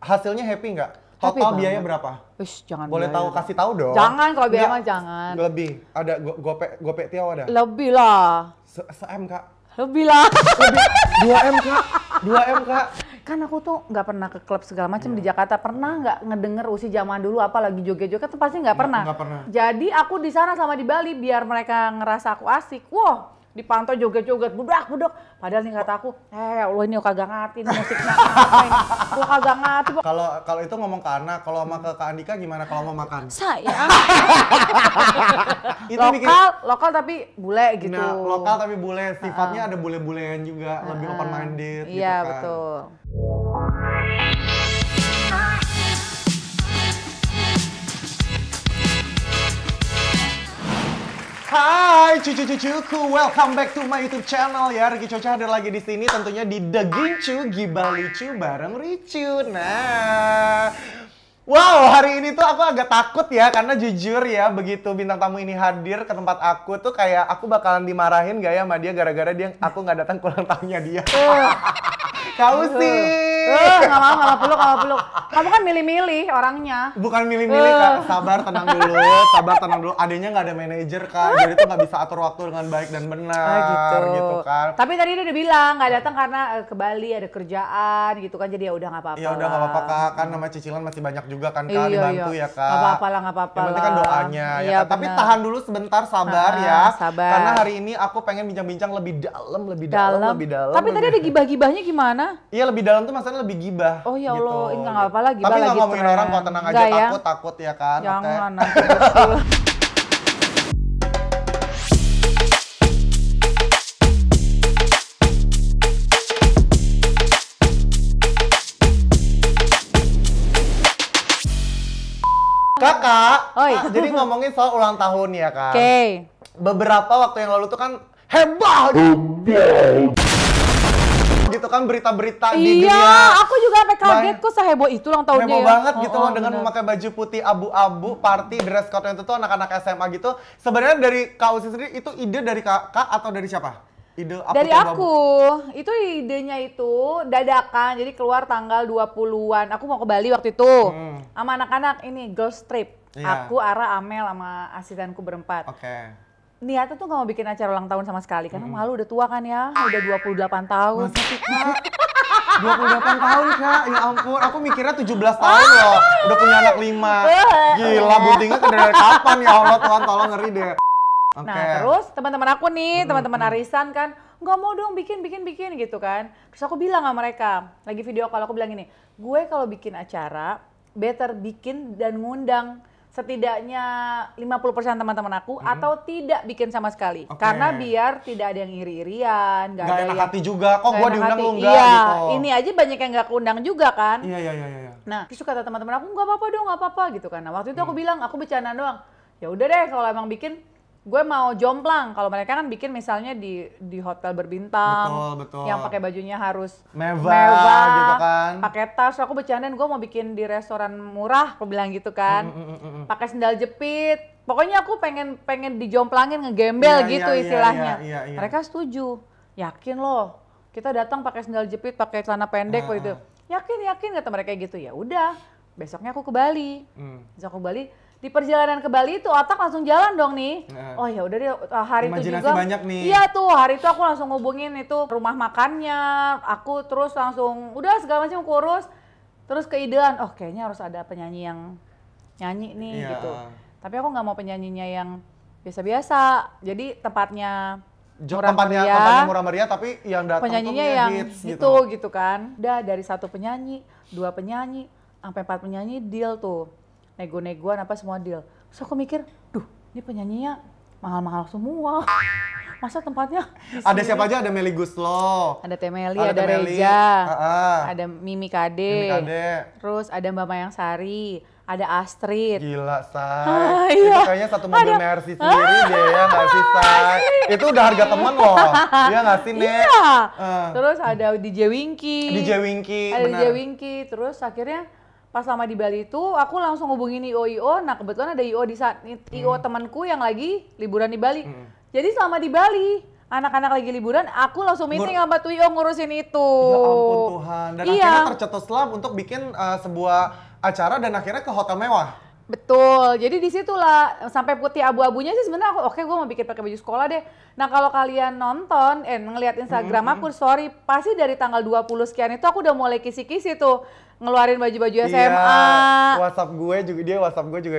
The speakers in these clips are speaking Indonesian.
hasilnya happy nggak? Happy Total banget. biaya berapa? Jangan Boleh biaya tahu, dong. kasih tahu dong. Jangan, kalau biaya Nggak, mah jangan. Lebih, ada gope Tiaw ada? Lebih lah. Se-M Kak? Lebih lah. Lebih, 2M Kak? 2M Kak? Kan aku tuh nggak pernah ke klub segala macam di Jakarta. Pernah nggak ngedenger Usi zaman dulu apalagi joget-joget tuh pasti nggak pernah. Nggak pernah. Jadi aku di sana sama di Bali biar mereka ngerasa aku asik. Wah, dipantau joget-joget, budak. Padahal nih kata aku, ya Allah ini kagak ngerti musiknya apa ini. Gua kagak ngerti. Kalau itu ngomong ke Ana, kalau sama ke Kak Andika gimana kalau mau makan? Sayang. Itu lokal tapi bule gitu. Nah, lokal tapi bule, sifatnya ada bule-bulean juga, lebih open minded gitu Iya, kan. betul. Hai cucu-cucuku, welcome back to my YouTube channel ya. Ricky Coca hadir lagi di sini tentunya di The Gincu Gibah Lucu bareng Ricu. Nah, wow, hari ini tuh aku agak takut ya karena jujur ya begitu bintang tamu ini hadir ke tempat aku tuh kayak aku bakalan dimarahin gak ya sama dia gara-gara aku nggak datang ke ulang tahunnya dia. Kau sih. Nggak mau peluk. Kamu kan milih-milih orangnya. Bukan milih-milih Kak, sabar tenang dulu. Adanya nggak ada manajer Kak, jadi tuh nggak bisa atur waktu dengan baik dan benar gitu kan. Tapi tadi dia udah bilang nggak datang karena ke Bali ada kerjaan gitu kan, jadi ya udah nggak apa-apa. Ya udah nggak apa-apa Kak, kan nama cicilan masih banyak juga kan Kak, dibantu ya Kak. Nggak apa-apa lah. Yang penting kan doanya ya Iya, Kak. Tapi bener. tahan dulu sebentar, sabar ya. Sabar. Karena hari ini aku pengen bincang-bincang lebih dalam. Tapi tadi ada gibah-gibahnya gimana? Iya lebih dalam tuh maksudnya lebih gibah. Oh ya gitu. Allah, ini nggak apa-apa lagi. Tapi nggak lagi ngomongin orang kok, tenang aja, Nggak ya? takut ya kan. Jangan Oke. nanti betul. Kakak, Oi. jadi ngomongin soal ulang tahun ya kan. Oke. Beberapa waktu yang lalu tuh kan heboh gitu kan berita-berita di dunia. Iya, aku juga sampai kaget kok seheboh itu ulang tahunnya Heboh ya. banget gitu loh dengan bener. memakai baju putih abu-abu, party, dress code-nya itu tuh anak-anak SMA gitu. Sebenarnya dari Kak Usi sendiri itu ide dari Kakak atau dari siapa? Ide apa Dari tuh abu-abu? aku, itu idenya itu dadakan, jadi keluar tanggal 20-an. Aku mau ke Bali waktu itu, sama anak-anak ini, girls trip. Iya. Aku, Ara, Amel, sama asistenku berempat. Oke. Niatnya tuh gak mau bikin acara ulang tahun sama sekali, karena malu udah tua kan ya, udah 28 tahun. Masa sih Kak? 28 tahun Kak, ya ampun, aku mikirnya 17 tahun loh, udah punya anak 5. Gila, buntingnya dari kapan ya Allah Tuhan, tolong ngeri deh. Oke. Nah terus teman-teman aku nih, teman-teman arisan kan, nggak mau dong bikin gitu kan. Terus aku bilang sama mereka, lagi video call aku bilang gini, gue kalau bikin acara, better bikin dan ngundang setidaknya 50% teman-teman aku atau tidak bikin sama sekali. Oke. Karena biar tidak ada yang iri-irian, Nggak enak hati juga, kok nggak gue enak diundang hati. lu enggak Iya, gitu. ini aja banyak yang nggak keundang juga kan. Iya. Nah, terus kata teman-teman aku nggak apa-apa dong, nggak apa-apa gitu kan. Nah, waktu itu aku bilang, aku bercanda doang. Ya udah deh kalau emang bikin, gue mau jomplang. Kalau mereka kan bikin misalnya di hotel berbintang, Betul. yang pakai bajunya harus Mewah gitu kan. pakai tas. Aku bercandain gue mau bikin di restoran murah, aku bilang gitu kan. Pakai sendal jepit. Pokoknya aku pengen dijomplangin, ngegembel Iya, gitu iya, istilahnya. iya. Mereka setuju. Yakin loh. Kita datang pakai sendal jepit, pakai celana pendek gitu. Yakin kata mereka gitu. Ya udah, besoknya aku ke Bali. Besok ke Bali. Di perjalanan ke Bali itu otak langsung jalan dong nih. Oh ya udah deh, hari itu Imajinasi juga. banyak nih. Iya tuh, hari itu aku langsung ngubungin itu rumah makannya. Aku terus langsung udah segala macam kurus. Terus keidean, oh kayaknya harus ada penyanyi yang nyanyi nih Iya. gitu. Tapi aku nggak mau penyanyinya yang biasa-biasa. Jadi tempatnya Tempatnya murah meriah tapi yang datang penyanyinya tuh yang hits gitu kan. Udah dari 1 penyanyi, 2 penyanyi, sampai 4 penyanyi deal tuh. Nego-negoan apa semua deal. Terus aku mikir, duh ini penyanyinya mahal-mahal semua. Masa tempatnya di Ada sini? siapa aja? Ada Melly Guslo. Ada Temeli, Ada ada Temeli. Reza, Ada ada Mimi Mimi Kade, Kade. terus ada Mbak Mayang Sari, ada Astrid. Gila, Say. Iya. Itu kayaknya satu mobil Mercy sendiri deh ya nggak sih, Say? Itu udah harga temen loh. Iya nggak sih, Nek? Iya. Terus ada DJ Winky. DJ Winky, Ada benar. DJ Winky. Terus akhirnya pas lama di Bali itu aku langsung hubungin IO. Nah kebetulan ada IO di saat IO temanku yang lagi liburan di Bali. Jadi selama di Bali anak-anak lagi liburan, aku langsung meeting sama Tuyo ngurusin itu. Ya ampun Tuhan. Dan Iya. akhirnya tercetuslah untuk bikin sebuah acara dan akhirnya ke hotel mewah. Betul, jadi disitulah sampai putih abu-abunya sih sebenarnya aku oke gue mau bikin pakai baju sekolah deh. Nah kalau kalian nonton, ngeliat Instagram aku, sorry, pasti dari tanggal 20 sekian itu aku udah mulai kisi-kisi tuh ngeluarin baju-baju SMA. Iya, WhatsApp gue juga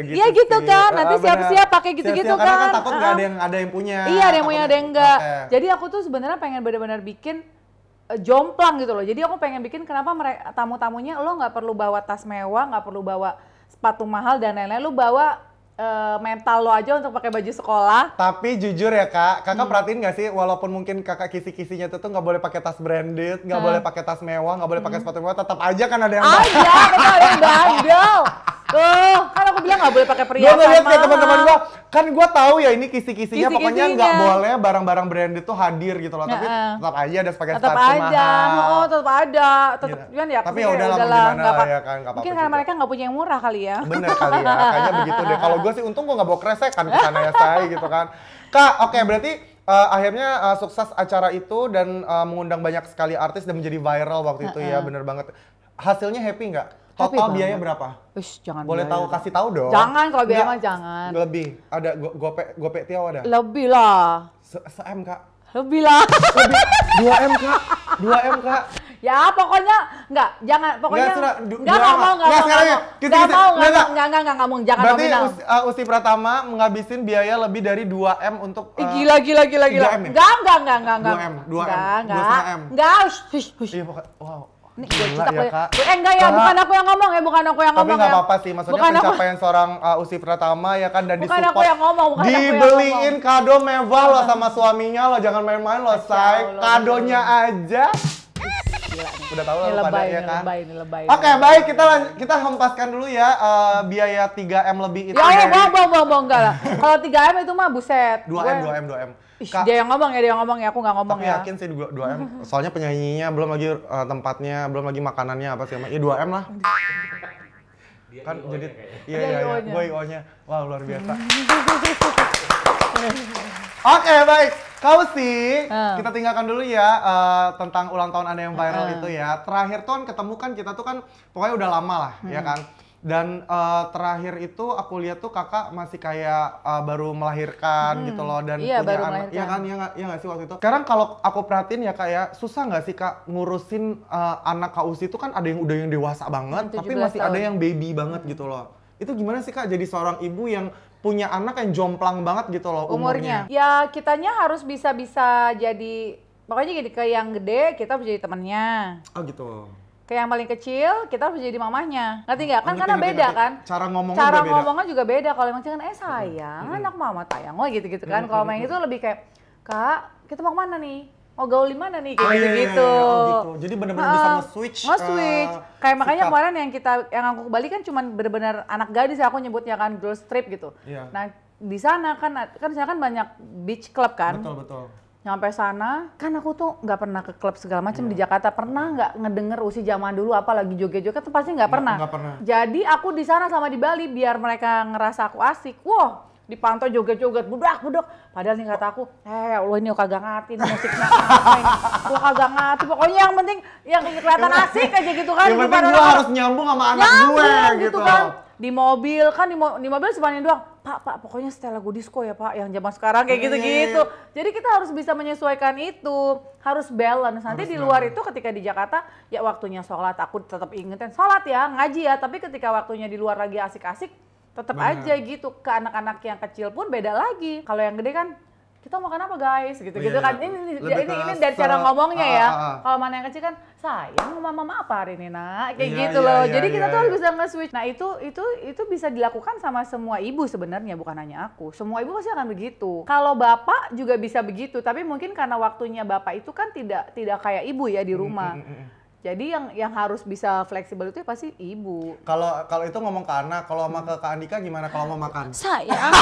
gitu. Iya gitu sih. kan, nanti siap-siap pakai gitu-gitu kan. Karena kan takut nggak ada yang punya. Iya, ada yang punya, ada yang enggak. Okay. Jadi aku tuh sebenarnya pengen benar-benar bikin jomplang gitu loh. Jadi aku pengen bikin kenapa mereka tamu-tamunya lo nggak perlu bawa tas mewah, nggak perlu bawa sepatu mahal dan lain-lain, lu bawa mental lo aja untuk pakai baju sekolah. Tapi jujur ya kakak perhatiin nggak sih, walaupun mungkin kakak kisi-kisinya tuh nggak boleh pakai tas branded, nggak boleh pakai tas mewah, nggak boleh pakai sepatu mewah, tetap aja kan ada yang Betul, ada yang bandel. Tuh, kan aku bilang nggak boleh pakai Gue perhiasan ngeliat kayak mahal. teman-teman gue, kan gue tahu ya ini kisi-kisinya, pokoknya Kisi-kisinya. nggak boleh barang-barang branded tuh hadir gitu loh. Tapi tetap aja ada pakai Tetap sepatu ada, mahal. tetap ada, tetap Gila. kan ya. Tapi aku ya kayak udahlah, mau udahlah, gimana nggak apa- ya kan, nggak apa-apa Mungkin karena juga. mereka nggak punya yang murah kali ya. Bener kali ya, kayaknya begitu deh. Kalau gue sih untung gue nggak bawa kresek kan ke sana ya say gitu kan. Kak, oke berarti akhirnya sukses acara itu dan mengundang banyak sekali artis dan menjadi viral waktu itu ya, bener banget. Hasilnya happy nggak? Happy Total banget. biaya berapa? Ush, jangan Boleh biaya. tahu, kasih tau dong. Jangan, kalau biaya Nggak, mah jangan. Lebih, ada gope Tiaw ada? Lebih lah. Se-M kak? Lebih lah. Lebih, 2M kak? 2M kak? Ya pokoknya jangan pokoknya Nggak, Surah, nggak mau Nggak, sekarang ya. nggak mau jangan Berarti nominal. Usti Pratama menghabisin biaya lebih dari 2M untuk Gila. 3M ya? Enggak. 2M, 2M, 2,5M. Enggak, hush. Iya, pokoknya, wow. Ini Gila kita ya, Kak. enggak ya, Kak. bukan aku yang ngomong ya, bukan aku yang Tapi ngomong nggak ya. apa-apa sih, maksudnya Bukan aku- pencapaian seorang Usti Pratama ya kan, dan Bukan disupport. aku yang ngomong, bukan aku yang Dibeliin ngomong. kado mewah loh sama suaminya loh, jangan main-main loh, say. Allah, Kadonya aja. Gila nih. Udah tahu lah Ini lu pada lebay, ya ini kan. lebay, ini lebay. Oke, baik, kita hempaskan dulu ya biaya 3M lebih itu. Ya, dari- bohong enggak lah. Kalau 3M itu mah buset. 2M. Ih, Kak, dia yang ngomong ya, aku nggak ngomong tapi ya. yakin sih 2M. Soalnya penyanyinya, belum lagi tempatnya, belum lagi makanannya apa sih. Ya 2M lah. Kan jadi iya, IO-nya. gue IO-nya. Wah, luar biasa. Oke, baik. Kau sih, kita tinggalkan dulu ya tentang ulang tahun Anda yang viral itu ya. Terakhir tuh kan ketemu kan kita tuh kan pokoknya udah lama lah, ya kan. Dan terakhir itu aku lihat tuh kakak masih kayak baru melahirkan gitu loh, dan Iya, punya baru anak. melahirkan. Iya kan, iya nggak sih waktu itu. Sekarang kalau aku perhatiin ya kak ya, susah nggak sih kak ngurusin anak Kak Usi itu kan ada yang udah yang dewasa banget, tapi 17 masih ada tahun. yang baby banget gitu loh. Itu gimana sih kak jadi seorang ibu yang punya anak yang jomplang banget gitu loh umurnya? Ya kitanya harus bisa jadi, pokoknya jadi ke yang gede kita harus jadi temannya. Oh gitu. Ke yang paling kecil kita harus jadi mamahnya. Ngerti nggak? Kan Oh, karena ngerti, beda ngerti. kan. Cara ngomongnya Cara juga beda. ngomongnya juga beda. Kalau emang kan sayang, anak mama tayang, oh gitu-gitu kan. Kalau main itu lebih kayak, Kak, kita mau kemana nih? Mau gaul di mana nih? Kayak iya, gitu-gitu. Oh, gitu. Jadi benar-benar bisa nge-switch. Nge-switch. Kayak makanya sikap. kemarin yang aku ke Bali kan cuma benar-benar anak gadis ya, aku nyebutnya kan girls trip gitu. Iya. Nah, di sana kan di sana kan banyak beach club kan. Betul. Nyampe sana, kan aku tuh nggak pernah ke klub segala macam Iya. di Jakarta. Pernah nggak ngedenger Usi zaman dulu apa lagi joget-joget tuh pasti nggak pernah. Nggak pernah. Jadi aku di sana sama di Bali biar mereka ngerasa aku asik. Wah, dipantau joget-joget, budak. Padahal nih kata aku, Allah ini kagak ngerti nih musiknya apa ini. Lo kagak ngerti. Pokoknya yang penting yang kelihatan asik aja gitu kan. Yang penting Depan gue orang. harus nyambung sama anak Nyambung gue gitu. kan. Di mobil kan di mobil semuanya doang. Pak, pokoknya setel lagu disco ya Pak, yang zaman sekarang kayak gitu-gitu. Jadi kita harus bisa menyesuaikan itu, harus balance. Nanti Harus di luar balance. itu ketika di Jakarta, ya waktunya sholat, aku tetap ingetin sholat ya, ngaji ya. Tapi ketika waktunya di luar lagi asik-asik, tetap Benar. aja gitu. Ke anak-anak yang kecil pun beda lagi. Kalau yang gede kan, kita makan apa guys? Gitu-gitu Iya, kan. iya. Ini Lebih ini ke dari cara ngomongnya ya. ah. Kalau mana yang kecil kan, sayang mama apa hari ini nak? Kayak Iya, gitu iya, loh. iya, Jadi kita iya, tuh harus iya. bisa nge-switch. Nah itu bisa dilakukan sama semua ibu sebenarnya, bukan hanya aku. Semua ibu pasti akan begitu. Kalau bapak juga bisa begitu, tapi mungkin karena waktunya bapak itu kan tidak kayak ibu ya di rumah. Jadi yang harus bisa fleksibel itu ya pasti ibu. Kalau itu ngomong ke anak, kalau sama ke Kak Andika gimana kalau mau makan? Sayang.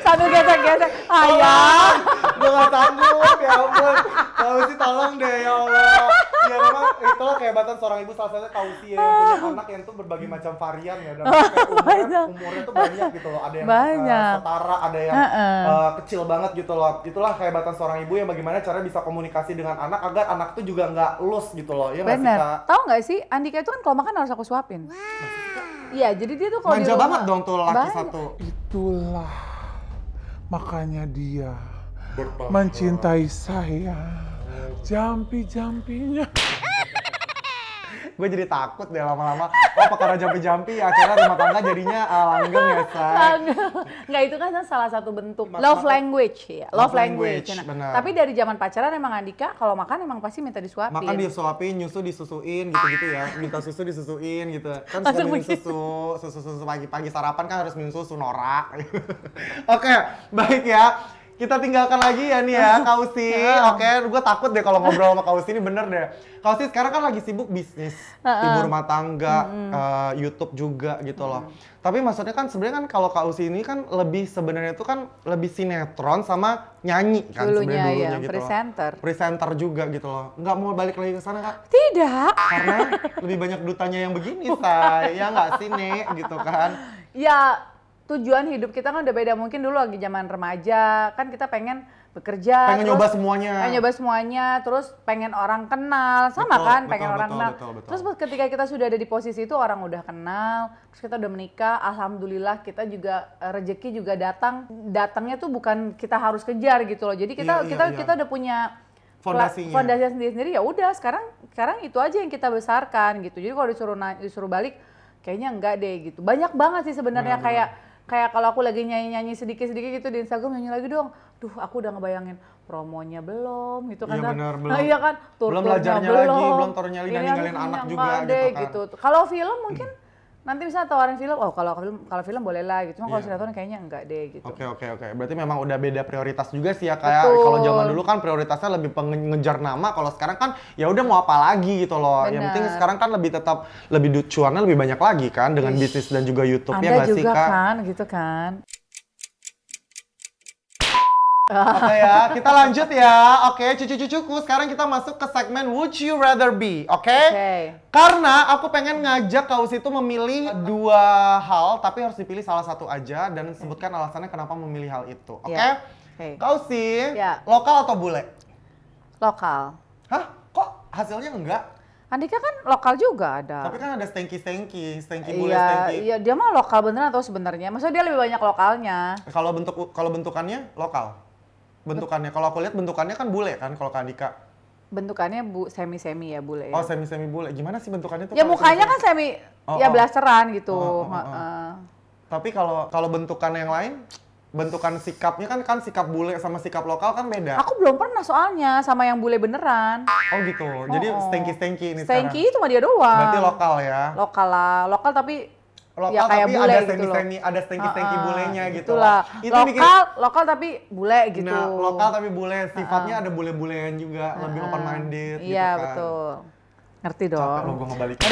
sambil gesek-gesek. Ayah. Gue gak sanggup, ya ampun. Kalau sih tolong deh, ya Allah. Ya memang itulah kehebatan seorang ibu, salah satunya Kausi ya, yang punya anak yang tuh berbagai macam varian ya, dan kayak umurnya tuh banyak gitu loh, ada yang setara, ada yang kecil banget gitu loh. Itulah kehebatan seorang ibu yang bagaimana cara bisa komunikasi dengan anak agar anak tuh juga nggak lost gitu loh. Ya nggak sih, Kak? Tahu nggak sih, Andika itu kan kalau makan harus aku suapin. Iya, jadi dia tuh kalau manja banget dong tuh laki satu. Itulah makanya dia mencintai saya. Jampi-jampinya. Gue jadi takut deh lama-lama. Oh, perkara jampi-jampi akhirnya rumah tangga jadinya langgeng ya, Say. Nggak, itu kan salah satu bentuk love language ya. Love language. Nah, tapi dari zaman pacaran emang Andika kalau makan emang pasti minta disuapin. Makan disuapin, nyusu disusuin gitu-gitu ya. Minta susu disusuin gitu. Kan suka minum susu pagi-pagi sarapan kan harus minum susu norak. Oke, baik ya. Kita tinggalkan lagi ya nih ya, Kausi. Oke, gue takut deh kalau ngobrol sama Kausi ini, bener deh. Kausi sekarang kan lagi sibuk bisnis, ibu rumah tangga, YouTube juga gitu loh. Tapi maksudnya kan sebenarnya kan kalau Kausi ini kan lebih sebenarnya itu kan lebih sinetron sama nyanyi kan sebenarnya dulunya ya, gitu presenter. Loh. Presenter juga gitu loh. Nggak mau balik lagi ke sana, Kak? Tidak. Karena lebih banyak dutanya yang begini, Say. Ya nggak sih, Nek? Gitu kan. Ya, tujuan hidup kita kan udah beda. Mungkin dulu lagi zaman remaja kan kita pengen bekerja, pengen nyoba semuanya, terus pengen orang kenal, sama kan, pengen orang kenal. Betul. Terus ketika kita sudah ada di posisi itu, orang udah kenal, terus kita udah menikah, alhamdulillah kita juga rezeki juga datangnya tuh bukan kita harus kejar gitu loh. Jadi kita udah punya fondasinya sendiri, ya udah sekarang itu aja yang kita besarkan gitu. Jadi kalau disuruh balik, kayaknya enggak deh gitu. Banyak banget sih sebenarnya kayak kalau aku lagi nyanyi sedikit-sedikit gitu di Instagram, nyanyi lagi dong. Duh, aku udah ngebayangin promonya belum gitu kan. Iya benar, belum. Nah, iya kan, belum belajarnya lagi, belum turunnya lagi dan ninggalin anak juga gitu kan. Kalau film mungkin nanti bisa tawarin film, oh kalau film boleh lah gitu. Cuma kalau sinetron kayaknya enggak deh gitu. Oke. Berarti memang udah beda prioritas juga sih ya, kayak kalau zaman dulu kan prioritasnya lebih ngejar nama, kalau sekarang kan ya udah mau apa lagi gitu loh. Bener. Yang penting sekarang kan lebih cuannya lebih banyak lagi kan dengan bisnis dan juga YouTube. Ya nggak sih, Kak? Anda juga kan gitu kan. Oke ya, kita lanjut ya. Oke, cucu-cucuku, sekarang kita masuk ke segmen Would You Rather Be, oke? Karena aku pengen ngajak Kausi itu memilih dua hal, tapi harus dipilih salah satu aja dan sebutkan alasannya kenapa memilih hal itu, oke? Kausi, lokal atau bule? Lokal. Hah? Kok hasilnya enggak? Andika kan lokal juga ada. Tapi kan ada stanky bule stanky. Iya, dia mah lokal beneran atau sebenarnya? Maksudnya dia lebih banyak lokalnya. Kalau bentukannya lokal. Bentukannya, kalau aku lihat bentukannya kan bule kan kalau Kak Andika. Bentukannya semi-semi ya bule ya. Oh, semi-semi bule. Gimana sih bentukannya tuh? Ya mukanya kan blasteran gitu. Tapi kalau bentukan yang lain, bentukan sikapnya kan sikap bule sama sikap lokal kan beda. Aku belum pernah soalnya sama yang bule beneran. Oh gitu. Jadi stanky ini sekarang. Stanky itu mah dia doang. Berarti lokal ya. Lokal lah. Lokal tapi ya kayak tapi bule ada gitu ada stanky bulenya gitu lah. Itu lokal tapi bule gitu. Nah, lokal tapi bule, sifatnya ada bule-bulean juga, lebih open minded gitu kan. Iya, betul. Ngerti dong. Capek lo gue ngebalikin.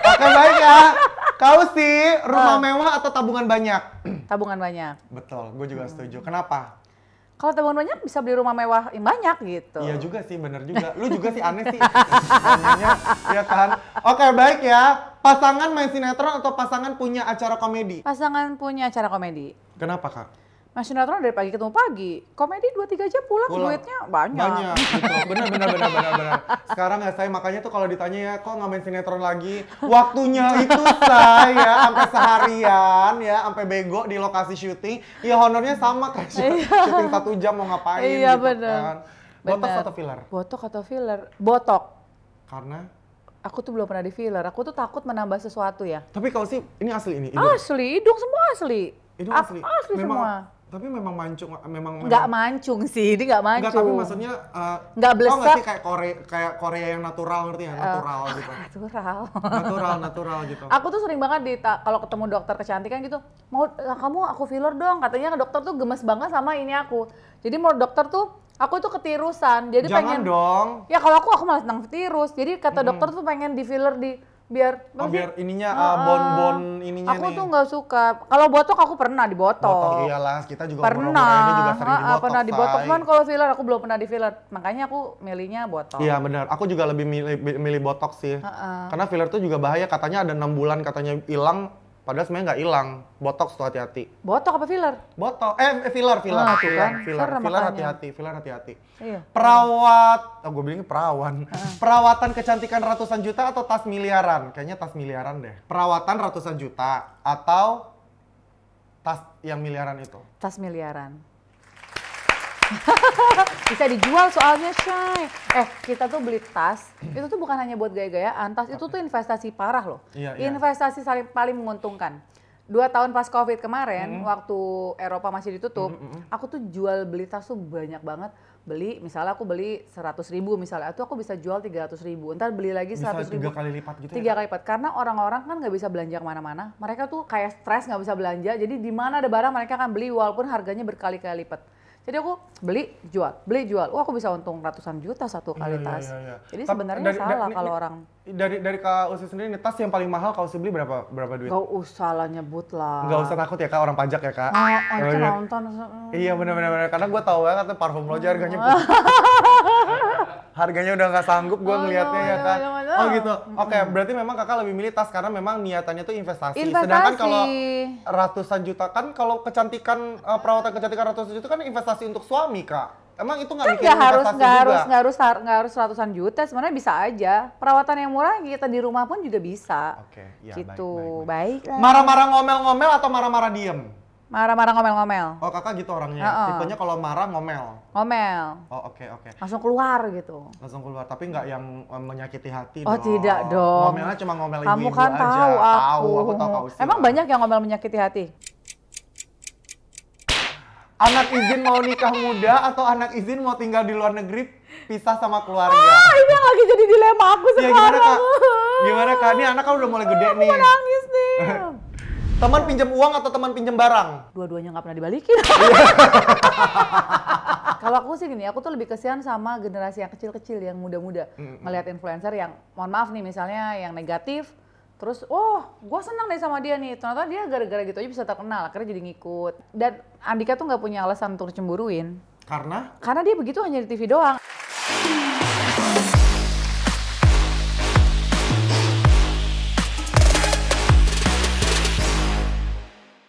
Oke, baik ya. Kausi, rumah mewah atau tabungan banyak? Tabungan banyak. Betul, gue juga setuju. Kenapa? Kalau tabungan banyak bisa beli rumah mewah yang banyak gitu. Iya juga sih, bener juga. Lu juga sih aneh sih. Iya kan? Oke, baik ya. Pasangan main sinetron atau pasangan punya acara komedi? Pasangan punya acara komedi. Kenapa, Kak? Main sinetron dari pagi ketemu pagi. Komedi 2-3 jam pulang, duitnya banyak. Banyak, gitu. Bener. Sekarang ya, saya makanya tuh kalau ditanya ya, kok nggak main sinetron lagi? Waktunya itu saya sampai seharian ya, sampai bego di lokasi syuting. Ya honornya sama kayak syuting 1 jam mau ngapain iya, gitu kan. Botok atau filler? Botok atau filler? Botok. Karena? Aku tuh belum pernah di filler. Aku tuh takut menambah sesuatu ya. Tapi kalau sih, ini asli ini? Asli, hidung semua asli. Hidung asli? Asli memang, semua. Tapi memang mancung, memang nggak mancung sih, ini nggak mancung. Nggak, tapi maksudnya nggak blesek. Tau nggak sih kayak Korea yang natural, ngerti ya? Natural gitu. Natural gitu. Aku tuh sering banget kalau ketemu dokter kecantikan gitu, mau kamu aku filler dong, katanya dokter tuh gemes banget sama ini aku. Jadi menurut dokter tuh aku tuh ketirusan, jadi jangan dong. Ya kalau aku malah senang tirus. Jadi kata dokter tuh pengen di filler di biar biar ininya bon-bon ininya aku nih. tuh nggak suka. Kalau botok aku pernah dibotok. Botok iyalah, kita juga Pernah. umur-umur ini juga sering dibotok. Pernah dibotok, say. cuman kalau filler aku belum pernah di filler. Makanya aku milihnya botok. Iya benar, aku juga lebih milih botok sih. Karena filler tuh juga bahaya, katanya ada 6 bulan katanya hilang, padahal sebenarnya nggak hilang. Botox tuh hati-hati. Botok apa filler? Botok, filler. Tuh kan, Filler serem makanya. hati-hati, filler hati-hati. Iya. Gue bilangnya perawan. Perawatan kecantikan ratusan juta atau tas miliaran? Kayaknya tas miliaran deh. Perawatan ratusan juta atau tas yang miliaran itu? Tas miliaran. Bisa dijual soalnya, Shay. Kita tuh beli tas, itu tuh bukan hanya buat gaya-gayaan, tas itu tuh investasi parah loh. Iya. Investasi paling menguntungkan. 2 tahun pas Covid kemarin, waktu Eropa masih ditutup, aku tuh jual beli tas tuh banyak banget. Misalnya aku beli 100.000 misalnya, itu aku bisa jual 300.000. Ntar beli lagi 100.000. Bisa 3 kali lipat gitu 3 kali lipat. Karena orang-orang kan nggak bisa belanja kemana-mana. Mereka tuh kayak stres nggak bisa belanja. Jadi di mana ada barang mereka akan beli walaupun harganya berkali-kali lipat. Jadi aku beli, jual. Wah, aku bisa untung ratusan juta satu kali tas. Iya. Jadi sebenarnya salah kalau orang. Dari Kak Usi sendiri, nih, tas yang paling mahal Kak Usi beli berapa duit? Gak usah lah nyebut lah. Gak usah takut ya Kak, orang pajak ya Kak. Itu nonton. Iya benar-benar, karena gue tahu banget tuh parfum lo aja harganya harganya udah nggak sanggup gue ngelihatnya ya Kak. Oh gitu. Oke, berarti memang Kakak lebih milih tas karena memang niatannya tuh investasi. Sedangkan kalau ratusan juta kan, kalau kecantikan perawatan kecantikan ratusan juta kan investasi untuk suami Kak. Emang itu nggak bikin investasi juga? Nggak harus ratusan juta, sebenarnya bisa aja. Perawatan yang murah kita di rumah pun juga bisa. Oke, ya gitu. Baik. Marah-marah ngomel-ngomel atau marah-marah diem? Marah-marah ngomel-ngomel. Oh kakak gitu orangnya, tipenya kalau marah ngomel? Ngomel. Oh oke. Langsung keluar gitu. Langsung keluar, tapi nggak yang menyakiti hati Oh dong. tidak dong. Ngomelnya cuma ngomel Kamu ibu-ibu kan aja. tahu aku. Aku tahu Kak Usi. Emang banyak yang ngomel menyakiti hati? Anak izin mau nikah muda atau anak izin mau tinggal di luar negeri pisah sama keluarga? Ini yang lagi jadi dilema aku Ya sekarang. gimana kak? Ini anak kan udah mulai gede nih. Aku nangis nih. Teman pinjam uang atau teman pinjam barang? Dua-duanya nggak pernah dibalikin. Kalau aku sih gini, aku tuh lebih kesian sama generasi yang kecil-kecil, yang muda-muda. Ngelihat influencer yang, mohon maaf nih misalnya yang negatif, terus, gue senang deh sama dia nih. Ternyata dia gara-gara gitu aja bisa terkenal, akhirnya jadi ngikut. Dan Andika tuh nggak punya alasan untuk cemburuin. Karena? Karena dia begitu hanya di TV doang.